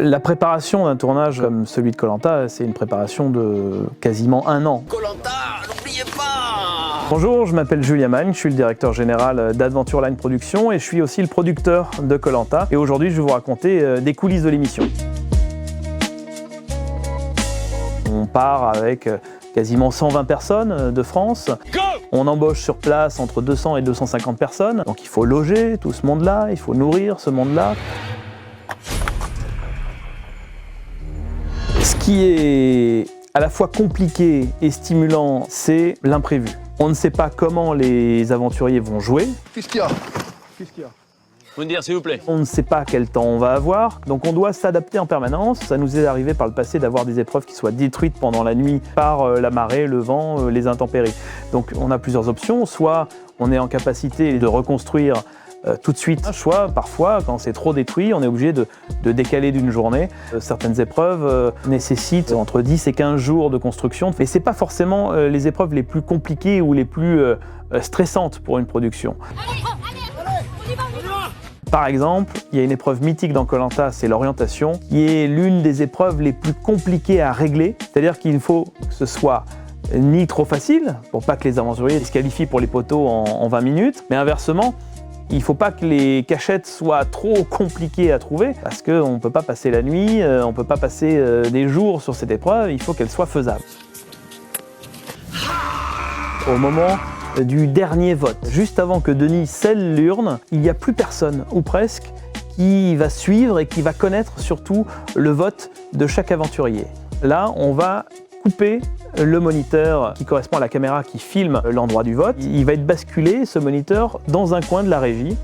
La préparation d'un tournage comme celui de Koh Lanta, c'est une préparation de quasiment 1 an. Koh Lanta, n'oubliez pas! Bonjour, je m'appelle Julien Magne, je suis le directeur général d'Adventure Line Production et je suis aussi le producteur de Koh Lanta. Et aujourd'hui, je vais vous raconter des coulisses de l'émission. On part avec quasiment 120 personnes de France. Go! On embauche sur place entre 200 et 250 personnes. Donc il faut loger tout ce monde-là, il faut nourrir ce monde-là. Ce qui est à la fois compliqué et stimulant, c'est l'imprévu. On ne sait pas comment les aventuriers vont jouer. Qu'est-ce qu'il y a? Vous me dire, s'il vous plaît. On ne sait pas quel temps on va avoir, donc on doit s'adapter en permanence. Ça nous est arrivé par le passé d'avoir des épreuves qui soient détruites pendant la nuit par la marée, le vent, les intempéries. Donc on a plusieurs options, soit on est en capacité de reconstruire tout de suite, soit parfois quand c'est trop détruit, on est obligé de décaler d'une journée. Certaines épreuves nécessitent entre 10 et 15 jours de construction, mais c'est pas forcément les épreuves les plus compliquées ou les plus stressantes pour une production. Par exemple, il y a une épreuve mythique dans Koh Lanta, c'est l'orientation, qui est l'une des épreuves les plus compliquées à régler. C'est-à-dire qu'il faut que ce soit ni trop facile, pour pas que les aventuriers se qualifient pour les poteaux en 20 minutes, mais inversement, il ne faut pas que les cachettes soient trop compliquées à trouver, parce qu'on ne peut pas passer la nuit, on ne peut pas passer des jours sur cette épreuve, il faut qu'elle soit faisable. Au moment du dernier vote, juste avant que Denis scelle l'urne, il n'y a plus personne, ou presque, qui va suivre et qui va connaître surtout le vote de chaque aventurier. Là, on va couper le moniteur qui correspond à la caméra qui filme l'endroit du vote. Il va être basculé, ce moniteur, dans un coin de la régie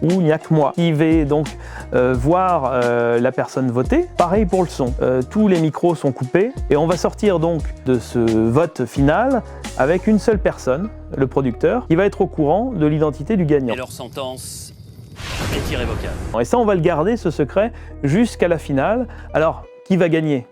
où il n'y a que moi qui vais donc voir la personne voter. Pareil pour le son, tous les micros sont coupés et on va sortir donc de ce vote final avec une seule personne, le producteur, qui va être au courant de l'identité du gagnant. Et leur sentence est irrévocable. Et ça, on va le garder, ce secret, jusqu'à la finale. Alors, qui va gagner ?